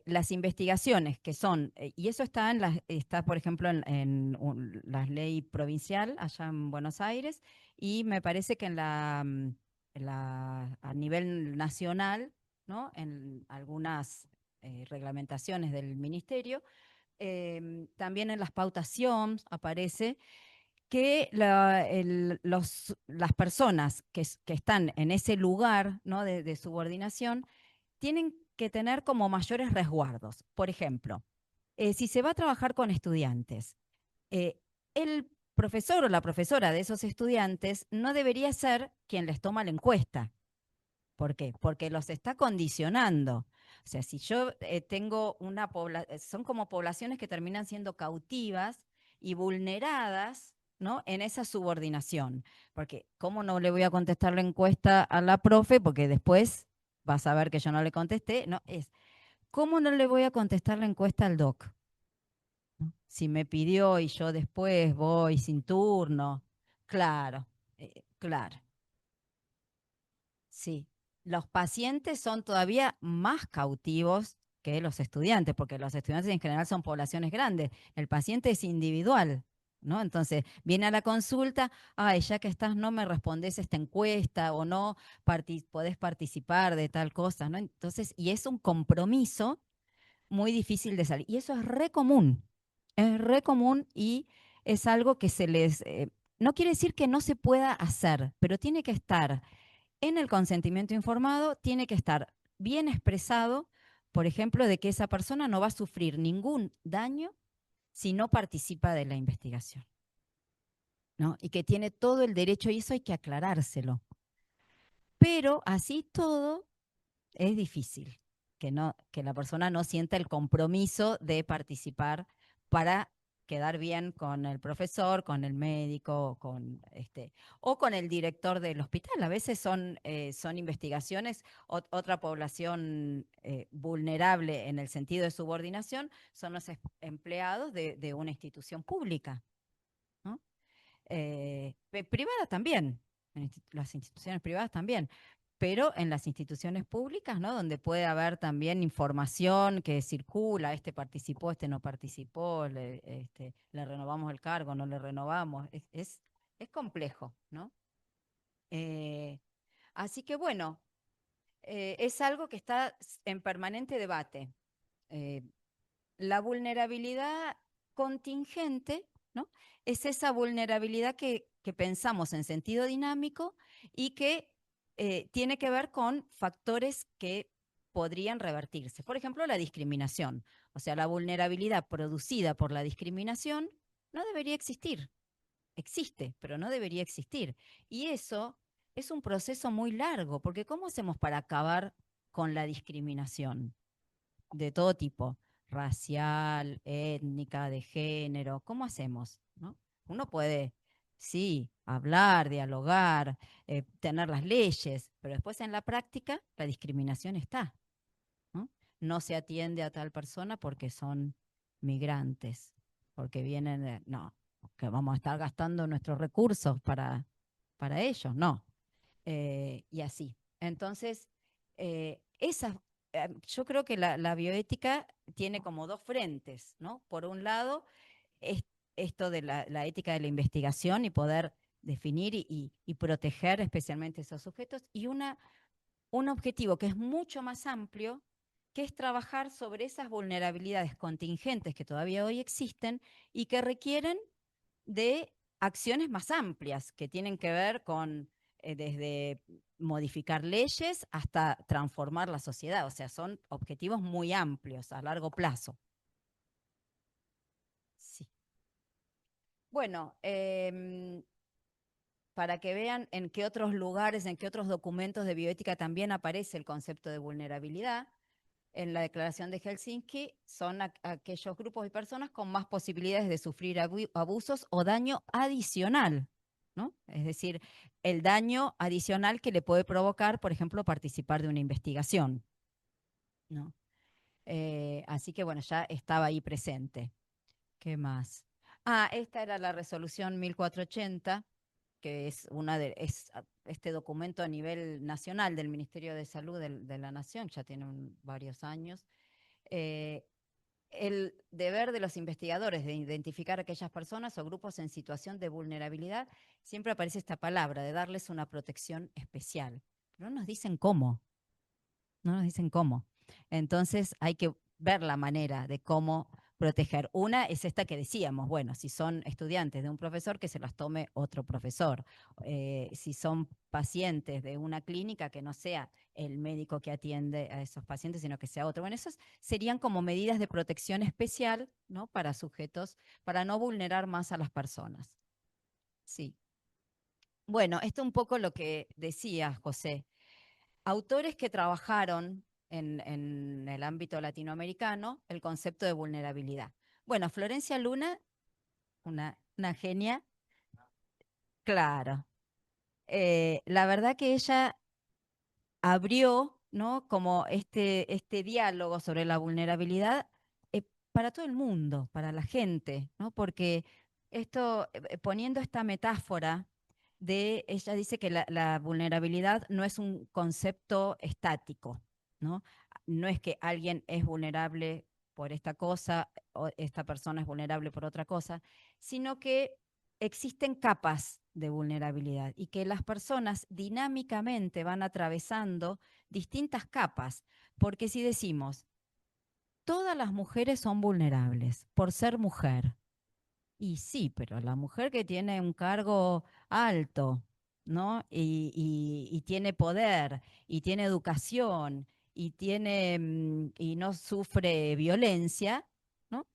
las investigaciones que son, y eso está, está por ejemplo, en la ley provincial allá en Buenos Aires, y me parece que a nivel nacional, ¿no? En algunas reglamentaciones del ministerio, también en las pautas SIOMS aparece que las personas que están en ese lugar, ¿no? de subordinación tienen que tener como mayores resguardos. Por ejemplo, si se va a trabajar con estudiantes, eh, el profesor o la profesora de esos estudiantes no debería ser quien les toma la encuesta. ¿Por qué? Porque los está condicionando. O sea, si yo tengo una población, son como poblaciones que terminan siendo cautivas y vulneradas, ¿no? En esa subordinación. Porque, ¿cómo no le voy a contestar la encuesta a la profe? Porque después vas a ver que yo no le contesté. No, ¿cómo no le voy a contestar la encuesta al doc? ¿No? Si me pidió y yo después voy sin turno. Claro, claro. Sí, los pacientes son todavía más cautivos que los estudiantes, porque los estudiantes en general son poblaciones grandes. El paciente es individual, ¿no? Entonces, viene a la consulta, ay, ya que estás, no me respondes esta encuesta o no podés participar de tal cosa, ¿no? Entonces, y es un compromiso muy difícil de salir. Y eso es re común y es algo que no quiere decir que no se pueda hacer, pero tiene que estar en el consentimiento informado, tiene que estar bien expresado, por ejemplo, de que esa persona no va a sufrir ningún daño si no participa de la investigación, ¿no? Y que tiene todo el derecho, y eso hay que aclarárselo. Pero así todo es difícil que la persona no sienta el compromiso de participar para quedar bien con el profesor, con el médico, o con el director del hospital. A veces son investigaciones, otra población vulnerable en el sentido de subordinación son los empleados de una institución pública, ¿no? Privada también, las instituciones privadas también, pero en las instituciones públicas, ¿no? Donde puede haber también información que circula, este participó, este no participó, le renovamos el cargo, no le renovamos, es complejo, ¿no? Eh, Así que bueno, es algo que está en permanente debate. Eh, la vulnerabilidad contingente, ¿no? Es esa vulnerabilidad que pensamos en sentido dinámico y que tiene que ver con factores que podrían revertirse. Por ejemplo, la discriminación. O sea, la vulnerabilidad producida por la discriminación no debería existir. Existe, pero no debería existir. Y eso es un proceso muy largo, porque ¿cómo hacemos para acabar con la discriminación? De todo tipo, racial, étnica, de género, ¿cómo hacemos? ¿No? Uno puede, sí, hablar, dialogar, tener las leyes, pero después en la práctica la discriminación está, ¿no? No se atiende a tal persona porque son migrantes, porque vienen no, que vamos a estar gastando nuestros recursos para ellos, no. Y así. Entonces, yo creo que la bioética tiene como dos frentes, ¿no? Por un lado, es esto de la ética de la investigación y poder definir y proteger especialmente esos sujetos, y un objetivo que es mucho más amplio, que es trabajar sobre esas vulnerabilidades contingentes que todavía hoy existen y que requieren de acciones más amplias, que tienen que ver con desde modificar leyes hasta transformar la sociedad. O sea, son objetivos muy amplios a largo plazo. Sí. Bueno, para que vean en qué otros lugares, en qué otros documentos de bioética también aparece el concepto de vulnerabilidad. En la Declaración de Helsinki son aquellos grupos y personas con más posibilidades de sufrir abusos o daño adicional, ¿no? Es decir, el daño adicional que le puede provocar, por ejemplo, participar de una investigación, ¿no? Así que bueno, ya estaba ahí presente. ¿Qué más? Esta era la resolución 1480, que es este documento a nivel nacional del Ministerio de Salud de la Nación, ya tiene varios años. Eh, el deber de los investigadores de identificar a aquellas personas o grupos en situación de vulnerabilidad, siempre aparece esta palabra, de darles una protección especial. Pero no nos dicen cómo, no nos dicen cómo. Entonces hay que ver la manera de cómo proteger. Una es esta que decíamos, bueno, si son estudiantes de un profesor, que se las tome otro profesor. Si son pacientes de una clínica, que no sea el médico que atiende a esos pacientes, sino que sea otro. Bueno, esas serían como medidas de protección especial, ¿no? Para sujetos, para no vulnerar más a las personas. Sí. Bueno, esto es un poco lo que decía José. Autores que trabajaron en el ámbito latinoamericano el concepto de vulnerabilidad. Bueno, Florencia Luna, una genia, claro. La verdad que ella abrió, ¿no? Como este diálogo sobre la vulnerabilidad para todo el mundo, para la gente, ¿no? Porque poniendo esta metáfora ella dice que la vulnerabilidad no es un concepto estático, ¿no? No es que alguien es vulnerable por esta cosa o esta persona es vulnerable por otra cosa, sino que existen capas de vulnerabilidad y que las personas dinámicamente van atravesando distintas capas, porque si decimos, todas las mujeres son vulnerables por ser mujer, y sí, pero la mujer que tiene un cargo alto, ¿no? Y tiene poder, y tiene educación, y no sufre violencia, ¿no?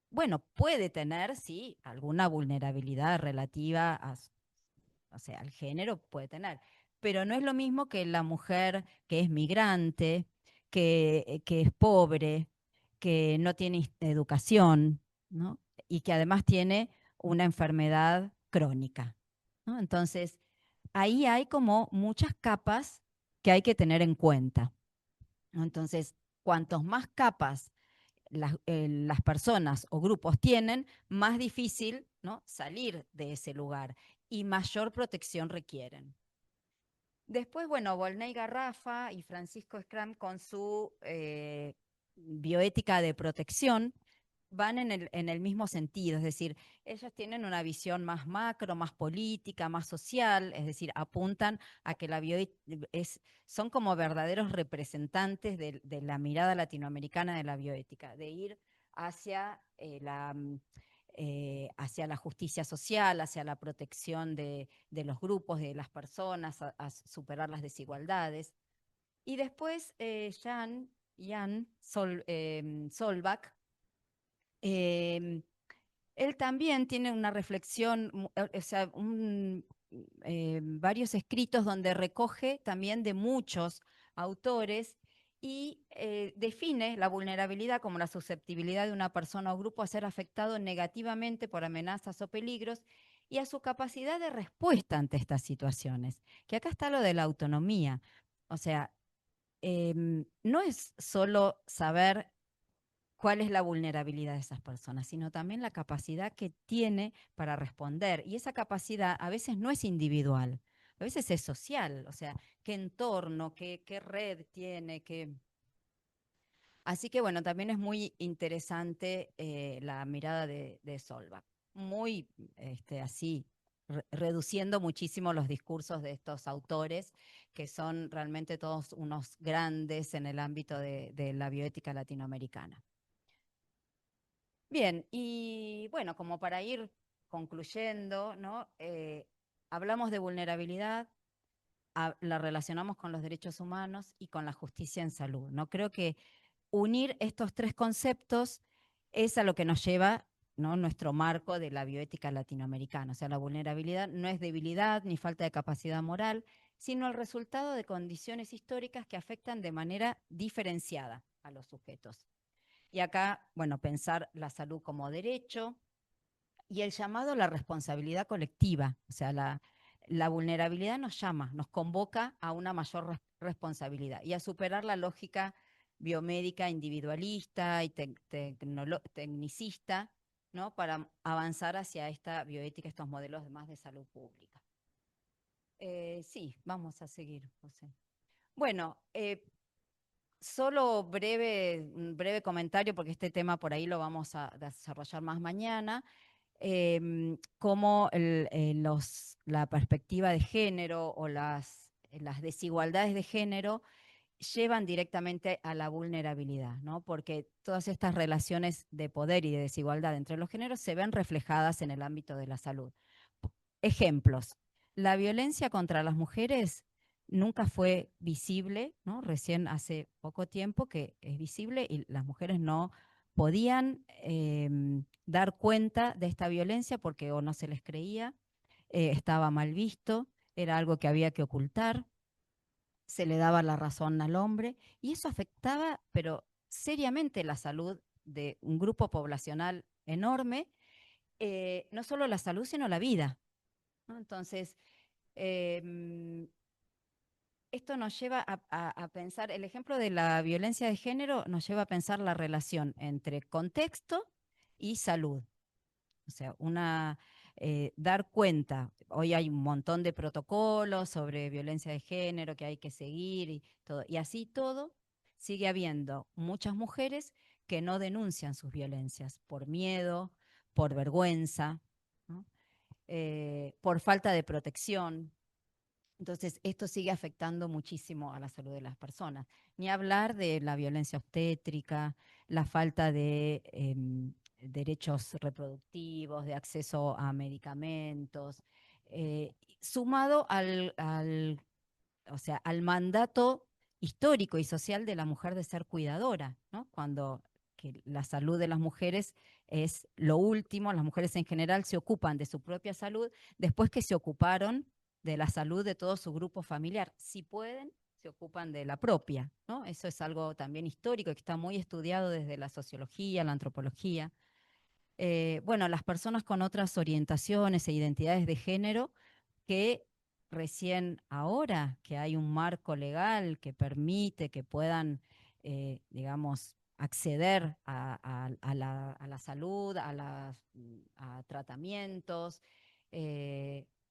Bueno, puede tener, sí, alguna vulnerabilidad relativa o sea, al género puede tener, pero no es lo mismo que la mujer que es migrante, que es pobre, que no tiene educación, ¿no? Y que además tiene una enfermedad crónica, ¿no? Entonces, ahí hay como muchas capas que hay que tener en cuenta, ¿no? Entonces, cuantos más capas las personas o grupos tienen, más difícil, ¿no? Salir de ese lugar y mayor protección requieren. Después, bueno, Volney Garrafa y Francisco Scrum con su bioética de protección van en el mismo sentido, es decir, ellos tienen una visión más macro, más política, más social, es decir, apuntan a que la bioética son como verdaderos representantes de la mirada latinoamericana de la bioética, de ir hacia hacia la justicia social, hacia la protección de los grupos, de las personas, a superar las desigualdades. Y después Jan Solbach, eh, él también tiene una reflexión, o sea, varios escritos donde recoge también de muchos autores y define la vulnerabilidad como la susceptibilidad de una persona o grupo a ser afectado negativamente por amenazas o peligros y a su capacidad de respuesta ante estas situaciones. Que acá está lo de la autonomía. O sea, no es solo saber cuál es la vulnerabilidad de esas personas, sino también la capacidad que tiene para responder. Y esa capacidad a veces no es individual, a veces es social, o sea, qué entorno, qué red tiene, qué... Así que bueno, también es muy interesante la mirada de Solbach. Muy así, reduciendo muchísimo los discursos de estos autores, que son realmente todos unos grandes en el ámbito de la bioética latinoamericana. Bien, y bueno, como para ir concluyendo, ¿no? Hablamos de vulnerabilidad, la relacionamos con los derechos humanos y con la justicia en salud, ¿no? Creo que unir estos tres conceptos es a lo que nos lleva, ¿no?, nuestro marco de la bioética latinoamericana. O sea, la vulnerabilidad no es debilidad ni falta de capacidad moral, sino el resultado de condiciones históricas que afectan de manera diferenciada a los sujetos. Y acá, bueno, pensar la salud como derecho y el llamado a la responsabilidad colectiva. O sea, la vulnerabilidad nos llama, nos convoca a una mayor responsabilidad y a superar la lógica biomédica individualista y tecnicista, ¿no?, para avanzar hacia esta bioética, estos modelos más de salud pública. Sí, vamos a seguir, José. Bueno, solo un breve comentario, porque este tema por ahí lo vamos a desarrollar más mañana. Cómo la perspectiva de género o las desigualdades de género llevan directamente a la vulnerabilidad, ¿no? Porque todas estas relaciones de poder y de desigualdad entre los géneros se ven reflejadas en el ámbito de la salud. Ejemplos: la violencia contra las mujeres nunca fue visible, ¿no? Recién hace poco tiempo que es visible y las mujeres no podían dar cuenta de esta violencia porque o no se les creía, estaba mal visto, era algo que había que ocultar, se le daba la razón al hombre y eso afectaba, pero seriamente, la salud de un grupo poblacional enorme, no solo la salud, sino la vida, ¿no? Entonces, esto nos lleva a pensar, el ejemplo de la violencia de género nos lleva a pensar la relación entre contexto y salud. O sea, dar cuenta. Hoy hay un montón de protocolos sobre violencia de género que hay que seguir y todo. Y así todo, sigue habiendo muchas mujeres que no denuncian sus violencias por miedo, por vergüenza, ¿no?, por falta de protección. Entonces, esto sigue afectando muchísimo a la salud de las personas. Ni hablar de la violencia obstétrica, la falta de derechos reproductivos, de acceso a medicamentos, sumado o sea, al mandato histórico y social de la mujer de ser cuidadora, ¿no? Cuando que la salud de las mujeres es lo último, las mujeres en general se ocupan de su propia salud después que se ocuparon de la salud de todo su grupo familiar. Si pueden, se ocupan de la propia, ¿no? Eso es algo también histórico que está muy estudiado desde la sociología, la antropología. Bueno, las personas con otras orientaciones e identidades de género que recién ahora que hay un marco legal que permite que puedan, digamos, acceder a la salud, a tratamientos,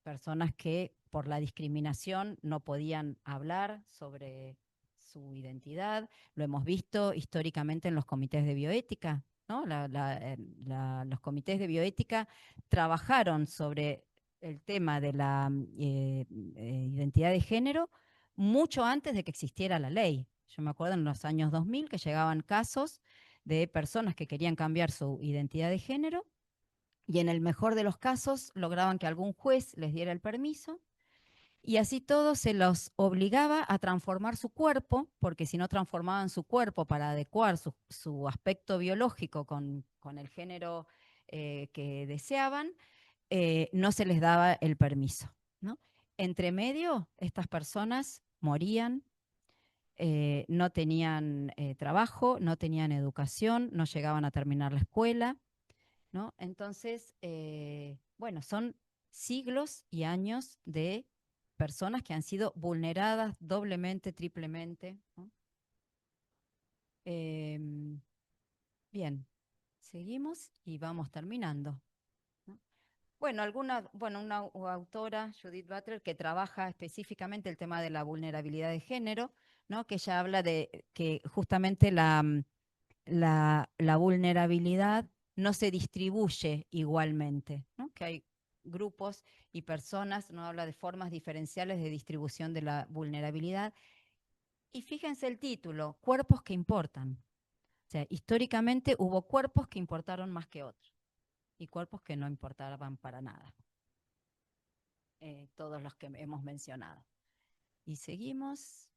personas que por la discriminación no podían hablar sobre su identidad. Lo hemos visto históricamente en los comités de bioética, ¿no? Los comités de bioética trabajaron sobre el tema de la identidad de género mucho antes de que existiera la ley. Yo me acuerdo en los años 2000 que llegaban casos de personas que querían cambiar su identidad de género y en el mejor de los casos lograban que algún juez les diera el permiso y así todo se los obligaba a transformar su cuerpo, porque si no transformaban su cuerpo para adecuar su aspecto biológico con el género que deseaban, no se les daba el permiso, ¿no? Entre medio, estas personas morían, no tenían trabajo, no tenían educación, no llegaban a terminar la escuela, ¿no? Entonces, bueno, son siglos y años de personas que han sido vulneradas doblemente, triplemente, ¿no? Bien, seguimos y vamos terminando, ¿no? Bueno, una autora, Judith Butler, que trabaja específicamente el tema de la vulnerabilidad de género, ¿no? Que ella habla de que justamente la vulnerabilidad no se distribuye igualmente, ¿no? Que hay grupos y personas, no habla de formas diferenciales de distribución de la vulnerabilidad. Y fíjense el título, cuerpos que importan. O sea, históricamente hubo cuerpos que importaron más que otros y cuerpos que no importaban para nada. Todos los que hemos mencionado. Y seguimos.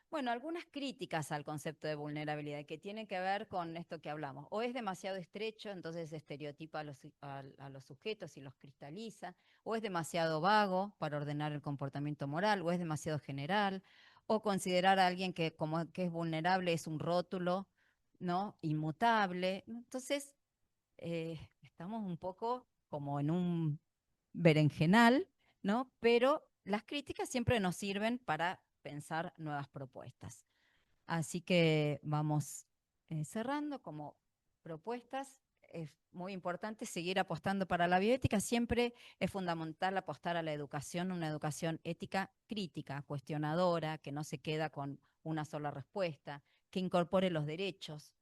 Bueno, algunas críticas al concepto de vulnerabilidad que tienen que ver con esto que hablamos. O es demasiado estrecho, entonces estereotipa a los sujetos y los cristaliza, o es demasiado vago para ordenar el comportamiento moral, o es demasiado general, o considerar a alguien que como que es vulnerable es un rótulo, ¿no? Inmutable. Entonces, estamos un poco como en un berenjenal, ¿no? Pero las críticas siempre nos sirven para pensar nuevas propuestas. Así que vamos cerrando como propuestas. Es muy importante seguir apostando para la bioética. Siempre es fundamental apostar a la educación, una educación ética crítica, cuestionadora, que no se queda con una sola respuesta, que incorpore los derechos,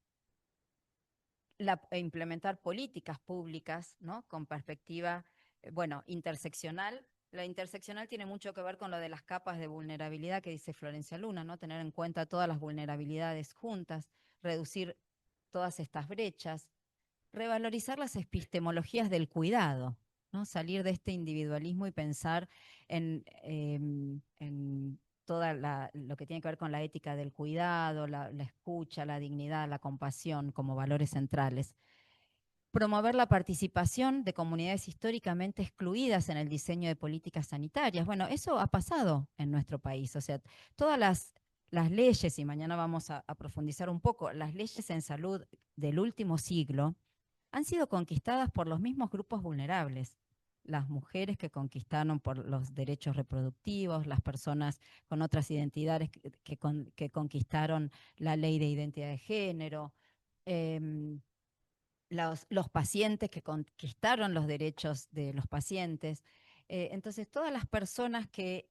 implementar políticas públicas, ¿no? Con perspectiva, bueno, interseccional. La interseccional tiene mucho que ver con lo de las capas de vulnerabilidad que dice Florencia Luna, ¿no? Tener en cuenta todas las vulnerabilidades juntas, reducir todas estas brechas, revalorizar las epistemologías del cuidado, ¿no? Salir de este individualismo y pensar en toda lo que tiene que ver con la ética del cuidado, la escucha, la dignidad, la compasión como valores centrales. Promover la participación de comunidades históricamente excluidas en el diseño de políticas sanitarias. Bueno, eso ha pasado en nuestro país. O sea, todas las leyes, y mañana vamos a profundizar un poco, las leyes en salud del último siglo han sido conquistadas por los mismos grupos vulnerables. Las mujeres que conquistaron por los derechos reproductivos, las personas con otras identidades que conquistaron la ley de identidad de género, los pacientes que conquistaron los derechos de los pacientes. Entonces, todas las personas que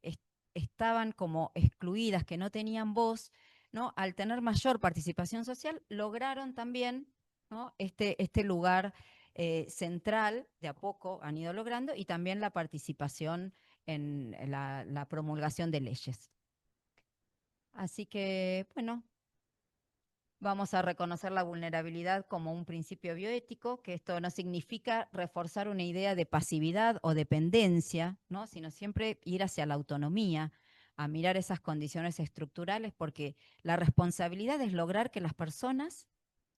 estaban como excluidas, que no tenían voz, ¿no? Al tener mayor participación social, lograron también, ¿no? este lugar central, de a poco han ido logrando, y también la participación en la promulgación de leyes. Así que, bueno, vamos a reconocer la vulnerabilidad como un principio bioético, que esto no significa reforzar una idea de pasividad o dependencia, ¿no? Sino siempre ir hacia la autonomía, a mirar esas condiciones estructurales, porque la responsabilidad es lograr que las personas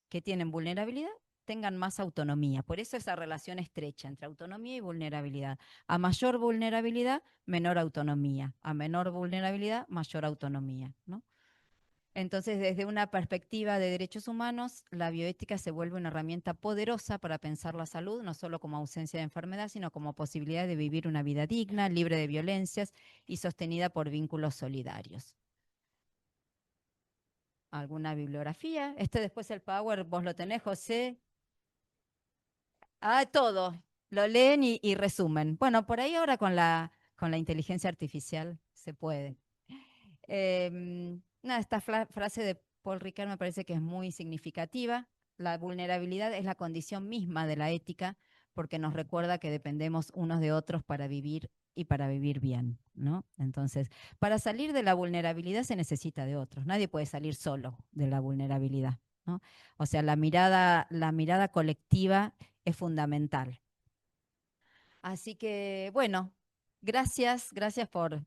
que tienen vulnerabilidad tengan más autonomía. Por eso esa relación estrecha entre autonomía y vulnerabilidad. A mayor vulnerabilidad, menor autonomía. A menor vulnerabilidad, mayor autonomía, ¿no? Entonces, desde una perspectiva de derechos humanos, la bioética se vuelve una herramienta poderosa para pensar la salud, no solo como ausencia de enfermedad, sino como posibilidad de vivir una vida digna, libre de violencias y sostenida por vínculos solidarios. ¿Alguna bibliografía? Después el Power, vos lo tenés, José. Ah, todo. Lo leen y resumen. Bueno, por ahí ahora con la inteligencia artificial se puede. Esta frase de Paul Ricard me parece que es muy significativa. La vulnerabilidad es la condición misma de la ética porque nos recuerda que dependemos unos de otros para vivir y para vivir bien, ¿no? Entonces, para salir de la vulnerabilidad se necesita de otros. Nadie puede salir solo de la vulnerabilidad, ¿no? O sea, la mirada colectiva es fundamental. Así que, bueno, gracias por